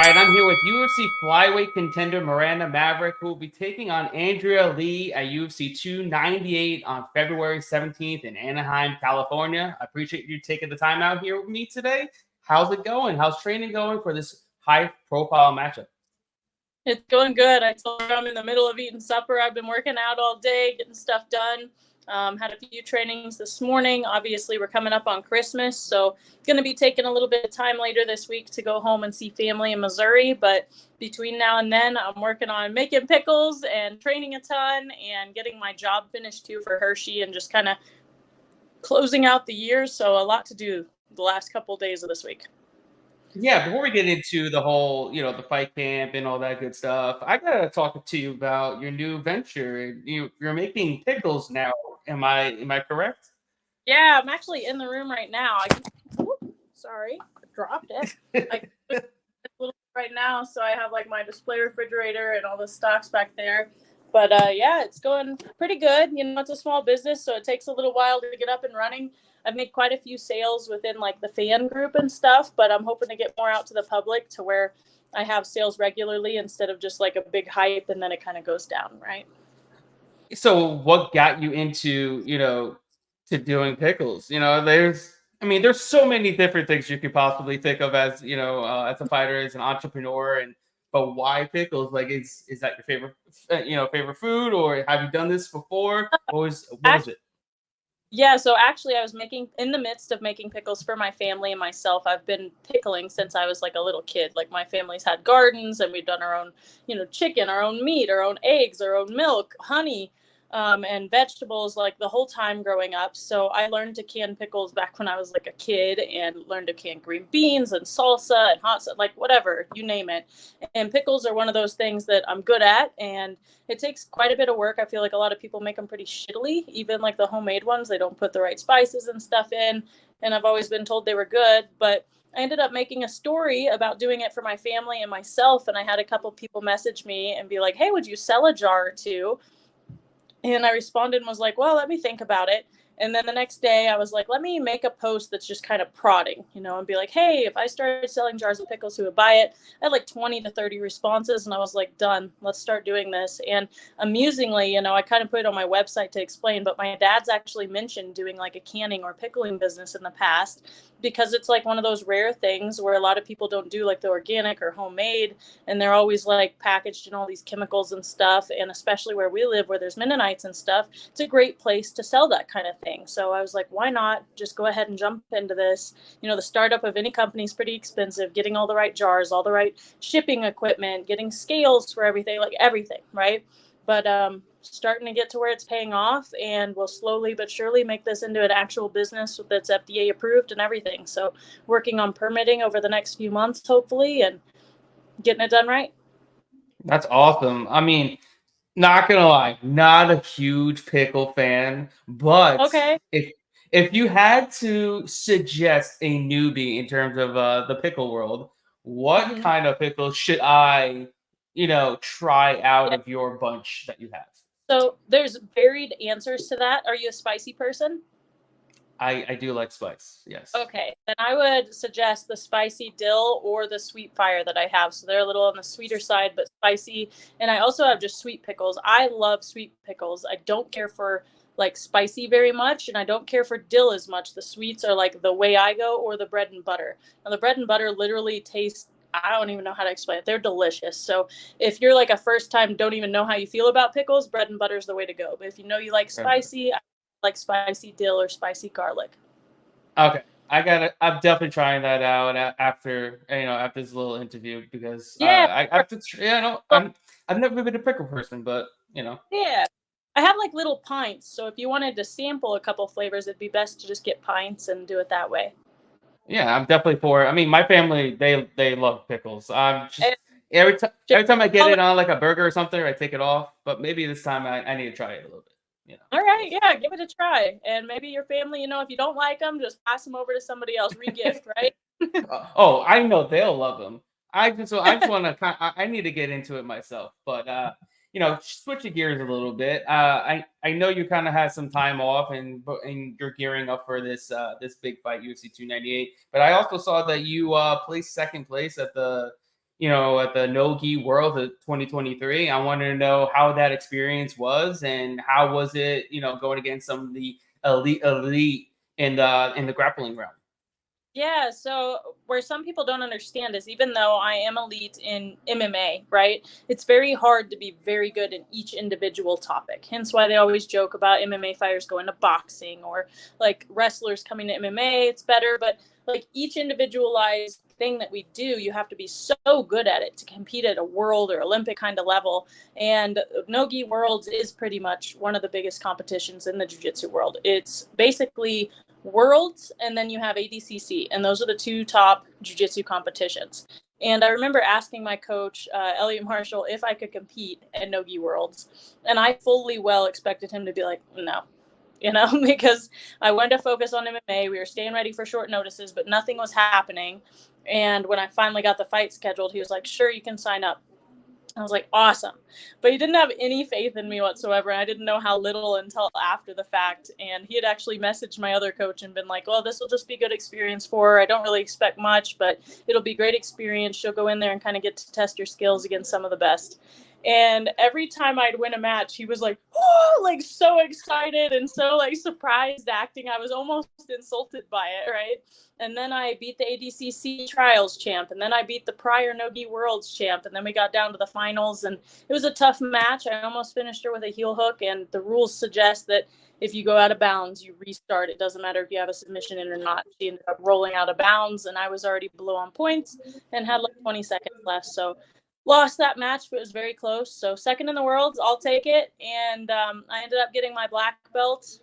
right, I'm here with UFC flyweight contender Miranda Maverick, who will be taking on Andrea Lee at UFC 298 on February 17th in Anaheim, California. I appreciate you taking the time out here with me today. How's it going? How's training going for this high-profile matchup? It's going good. I told her I'm in the middle of eating supper. I've been working out all day, getting stuff done. Had a few trainings this morning. Obviously, we're coming up on Christmas, so going to be taking a little bit of time later this week to go home and see family in Missouri. But between now and then, I'm working on making pickles and training a ton and getting my job finished too for Hershey and just kind of closing out the year. So a lot to do the last couple of days of this week. Yeah, before we get into the whole, the fight camp and all that good stuff, I gotta talk to you about your new venture. You're making pickles now. Am I correct? Yeah, I'm actually in the room right now. Sorry, I dropped it. I a little right now, so I have like my display refrigerator and all the stocks back there. But yeah, it's going pretty good. It's a small business, so it takes a little while to get up and running. I've made quite a few sales within like the fan group and stuff, but I'm hoping to get more out to the public to where I have sales regularly instead of just like a big hype and then it kind of goes down, right? So what got you into, to doing pickles? There's so many different things you could possibly think of as, as a fighter, as an entrepreneur, but why pickles? Like, is that your favorite food, or have you done this before? What was it? Yeah, so actually I was in the midst of making pickles for my family and myself. I've been pickling since I was like a little kid. Like my family's had gardens and we've done our own, chicken, our own meat, our own eggs, our own milk, honey, and vegetables like the whole time growing up. So I learned to can pickles back when I was like a kid and learned to can green beans and salsa and hot sauce, like whatever, you name it. And pickles are one of those things that I'm good at, and it takes quite a bit of work. I feel like a lot of people make them pretty shittily, even like the homemade ones. They don't put the right spices and stuff in, and I've always been told they were good, but I ended up making a story about doing it for my family and myself, and I had a couple people message me and be like, hey, would you sell a jar or two? And I responded and was like, well, let me think about it. And then the next day I was like, let me make a post that's just kind of prodding, and be like, hey, if I started selling jars of pickles, who would buy it? I had like 20 to 30 responses and I was like, done, let's start doing this. And amusingly, I kind of put it on my website to explain, but my dad's actually mentioned doing like a canning or pickling business in the past because it's like one of those rare things where a lot of people don't do like the organic or homemade, and they're always like packaged in all these chemicals and stuff. And especially where we live, where there's Mennonites and stuff, it's a great place to sell that kind of thing. So I was like, why not just go ahead and jump into this? The startup of any company is pretty expensive, getting all the right jars, all the right shipping equipment, getting scales for everything, like everything, right? But starting to get to where it's paying off, and we'll slowly but surely make this into an actual business that's FDA approved and everything. So working on permitting over the next few months, hopefully, and getting it done right. That's awesome. Not gonna lie, not a huge pickle fan, but Okay. if you had to suggest a newbie in terms of the pickle world, what Mm-hmm. kind of pickles should I, try out Yeah. of your bunch that you have? So there's varied answers to that. Are you a spicy person? I do like spice, yes. Okay, then I would suggest the spicy dill or the sweet fire that I have. So they're a little on the sweeter side, but spicy. And I also have just sweet pickles. I love sweet pickles. I don't care for like spicy very much, and I don't care for dill as much. The sweets are like the way I go, or the bread and butter. Now the bread and butter literally taste, I don't even know how to explain it. They're delicious. So if you're like a first time, don't even know how you feel about pickles, bread and butter is the way to go. But if you know you like spicy, I like spicy dill or spicy garlic. Okay, I'm definitely trying that out after this little interview because Yeah. I have to. I've never been a pickle person, but Yeah. I have like little pints, so if you wanted to sample a couple flavors, it'd be best to just get pints and do it that way. yeah, I'm definitely for it. I mean, my family they love pickles. I'm just And every time I get all it on like a burger or something, I take it off. But maybe this time I need to try it a little bit. right, yeah, give it a try. And maybe your family, if you don't like them, just pass them over to somebody else, regift, right? Oh, I know they'll love them. I just want to. I need to get into it myself. But switching gears a little bit. I know you kind of had some time off and you're gearing up for this big fight UFC 298. But I also saw that you placed second place at the at the NoGi Worlds of 2023. I wanted to know how that experience was and how was it, going against some of the elite in the grappling realm. Yeah, so where some people don't understand is even though I am elite in MMA, right? It's very hard to be very good in each individual topic. Hence why they always joke about MMA fighters going to boxing or like wrestlers coming to MMA, it's better. But like each individualized thing that we do, you have to be so good at it to compete at a world or Olympic kind of level. And NoGi Worlds is pretty much one of the biggest competitions in the jiu-jitsu world. It's basically Worlds, and then you have ADCC, and those are the two top jiu-jitsu competitions. And I remember asking my coach, Elliot Marshall, if I could compete at NoGi Worlds, and I fully well expected him to be like, no, because I wanted to focus on MMA. We were staying ready for short notices, but nothing was happening. And when I finally got the fight scheduled, he was like, sure, you can sign up. I was like, awesome. But he didn't have any faith in me whatsoever. I didn't know how little until after the fact. And he had actually messaged my other coach and been like, well, this will just be good experience for her. I don't really expect much, but it'll be great experience. She'll go in there and kind of get to test your skills against some of the best. And every time I'd win a match, he was like, oh, like so excited and so like surprised acting. I was almost insulted by it, right? And then I beat the ADCC trials champ, and then I beat the prior NoGi Worlds champ, and then we got down to the finals, and it was a tough match. I almost finished her with a heel hook, and the rules suggest that if you go out of bounds, you restart. It doesn't matter if you have a submission in or not. She ended up rolling out of bounds, and I was already below on points and had like 20 seconds left. So lost that match, but it was very close. So second in the world, I'll take it. And I ended up getting my black belt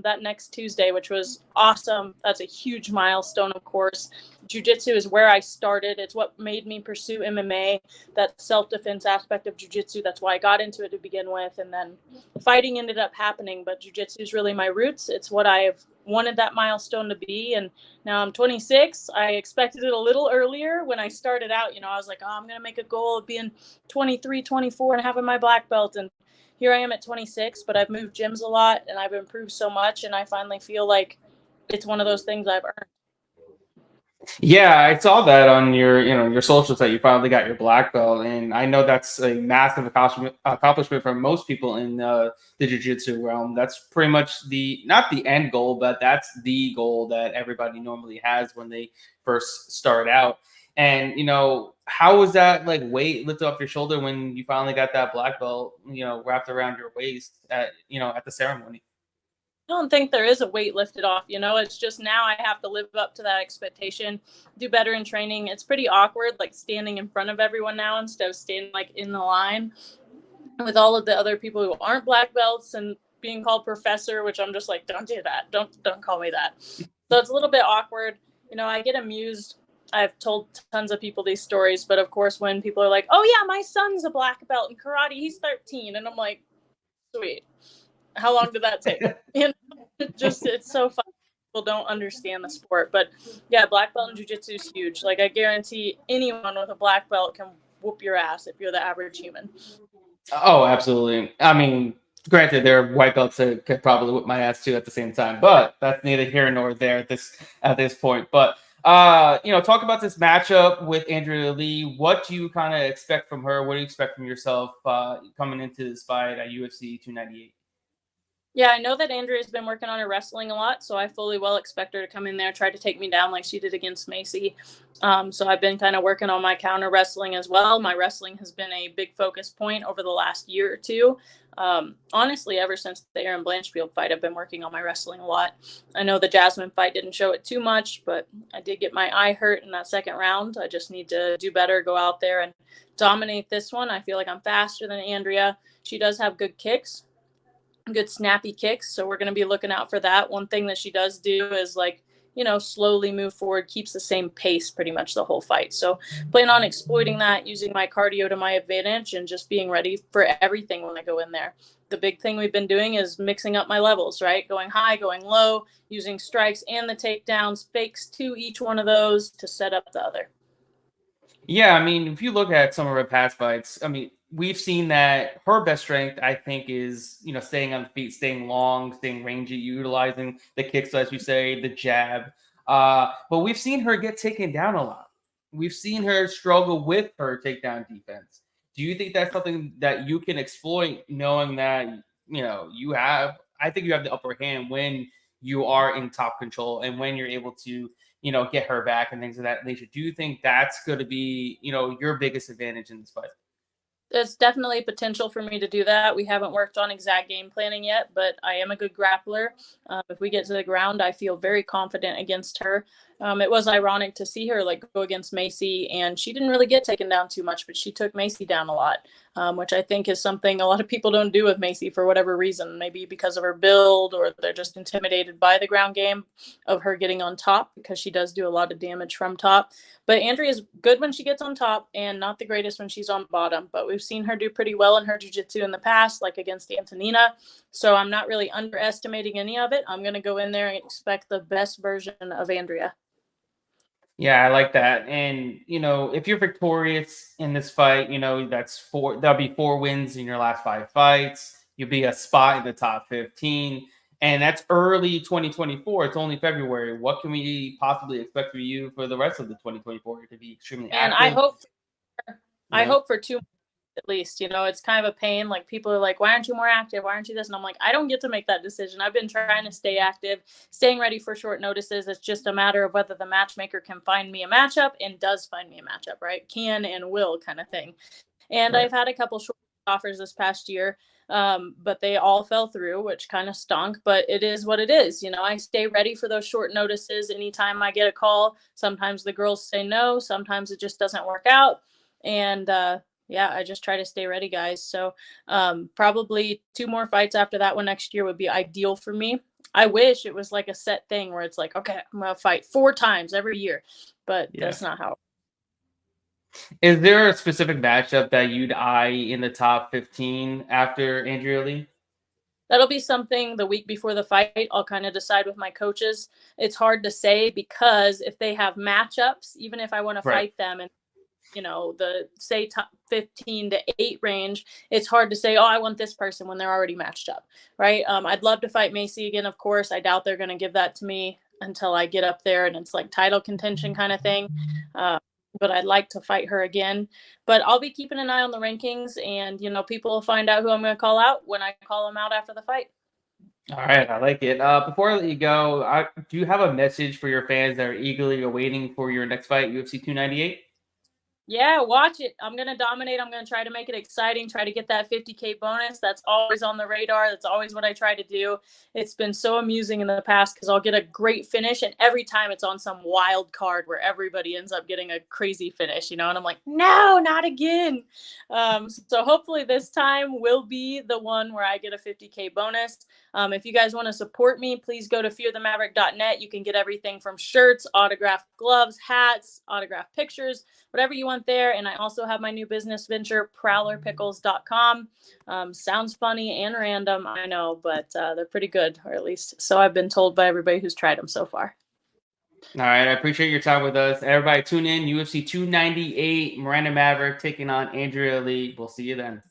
that next Tuesday, which was awesome. That's a huge milestone, of course. Jiu-jitsu is where I started. It's what made me pursue MMA, that self-defense aspect of jiu-jitsu. That's why I got into it to begin with. And then fighting ended up happening, but jiu-jitsu is really my roots. It's what I've wanted that milestone to be. And now I'm 26. I expected it a little earlier when I started out. I was like, oh, I'm going to make a goal of being 23, 24 and having my black belt. And here I am at 26, but I've moved gyms a lot and I've improved so much. And I finally feel like it's one of those things I've earned. Yeah, I saw that on your socials that you finally got your black belt, and I know that's a massive accomplishment for most people in the jiu-jitsu realm. That's pretty much not the end goal, but that's the goal that everybody normally has when they first start out. And how was that like weight lifted off your shoulder when you finally got that black belt, wrapped around your waist at the ceremony? I don't think there is a weight lifted off. It's just now I have to live up to that expectation, do better in training. It's pretty awkward, like standing in front of everyone now instead of standing like in the line with all of the other people who aren't black belts and being called professor, which I'm just like, don't do that. Don't call me that. So it's a little bit awkward. I get amused. I've told tons of people these stories, but of course, when people are like, oh yeah, my son's a black belt in karate, he's 13. And I'm like, sweet. How long did that take? It's so fun. People don't understand the sport, but yeah, black belt in jiu-jitsu is huge. Like I guarantee anyone with a black belt can whoop your ass if you're the average human. Oh, absolutely. I mean, granted, there are white belts that could probably whip my ass too at the same time, but that's neither here nor there at this point. But talk about this matchup with Andrea Lee. What do you kind of expect from her? What do you expect from yourself coming into this fight at UFC 298? Yeah, I know that Andrea's been working on her wrestling a lot, so I fully well expect her to come in there, try to take me down like she did against Macy. So I've been kind of working on my counter wrestling as well. My wrestling has been a big focus point over the last year or two. Honestly, ever since the Aaron Blanchfield fight, I've been working on my wrestling a lot. I know the Jasmine fight didn't show it too much, but I did get my eye hurt in that second round. I just need to do better, go out there and dominate this one. I feel like I'm faster than Andrea. She does have good kicks, good snappy kicks, so we're going to be looking out for that. One thing that she does do is slowly move forward, keeps the same pace pretty much the whole fight. So plan on exploiting that, using my cardio to my advantage, and just being ready for everything when I go in there. The big thing we've been doing is mixing up my levels, right? Going high, going low, using strikes and the takedowns, fakes to each one of those to set up the other. Yeah, I mean, if you look at some of her past fights, I mean, we've seen that her best strength, I think, is staying on the feet, staying long, staying rangy, utilizing the kicks, as you say, the jab. But we've seen her get taken down a lot. we've seen her struggle with her takedown defense. Do you think that's something that you can exploit, knowing that you have? I think you have the upper hand when you are in top control and when you're able to get her back and things of that nature. Do you think that's going to be your biggest advantage in this fight? There's definitely potential for me to do that. We haven't worked on exact game planning yet, but I am a good grappler. If we get to the ground, I feel very confident against her. It was ironic to see her like go against Macy, and she didn't really get taken down too much, but she took Macy down a lot, which I think is something a lot of people don't do with Macy for whatever reason. Maybe because of her build, or they're just intimidated by the ground game of her getting on top, because she does do a lot of damage from top. But Andrea's good when she gets on top and not the greatest when she's on bottom. But we've seen her do pretty well in her jiu-jitsu in the past, like against Antonina. So I'm not really underestimating any of it. I'm going to go in there and expect the best version of Andrea. Yeah, I like that. And if you're victorious in this fight, that'll be 4 wins in your last 5 fights. You'll be a spot in the top 15. And that's early 2024. It's only February. What can we possibly expect from you for the rest of the 2024? It could be extremely And active. I hope for 2 at least. It's kind of a pain. Like, people are like, why aren't you more active? Why aren't you this? And I'm like, I don't get to make that decision. I've been trying to stay active, staying ready for short notices. It's just a matter of whether the matchmaker can find me a matchup, and does find me a matchup, right? Can and will, kind of thing. And Right. I've had a couple short offers this past year, but they all fell through, which kind of stunk. But it is what it is. I stay ready for those short notices. Anytime I get a call, sometimes the girls say no, sometimes it just doesn't work out. And yeah, I just try to stay ready, guys. So probably 2 more fights after that one next year would be ideal for me. I wish it was like a set thing where it's like, okay, I'm going to fight 4 times every year, but Yeah. that's not how. Is there a specific matchup that you'd eye in the top 15 after Andrea Lee? That'll be something the week before the fight. I'll kind of decide with my coaches. It's hard to say, because if they have matchups, even if I want to Right. fight them and the say top 15 to 8 range, it's hard to say, oh, I want this person when they're already matched up, right? I'd love to fight Macy again, of course. I doubt they're going to give that to me until I get up there and it's like title contention kind of thing. But I'd like to fight her again. But I'll be keeping an eye on the rankings, and people will find out who I'm going to call out when I call them out after the fight. All right, I like it. Before I let you go, do you have a message for your fans that are eagerly awaiting for your next fight, UFC 298? Yeah, watch it. I'm going to dominate. I'm going to try to make it exciting, try to get that 50K bonus. That's always on the radar. That's always what I try to do. It's been so amusing in the past, because I'll get a great finish, and every time it's on some wild card where everybody ends up getting a crazy finish, and I'm like, no, not again. So hopefully this time will be the one where I get a 50K bonus. If you guys want to support me, please go to fearthemaverick.net. You can get everything from shirts, autographed gloves, hats, autographed pictures, whatever you want there. And I also have my new business venture, ProwlerPickles.com. Sounds funny and random, I know, but they're pretty good, or at least so I've been told by everybody who's tried them so far. All right, I appreciate your time with us. Everybody tune in, UFC 298, Miranda Maverick taking on Andrea Lee. We'll see you then.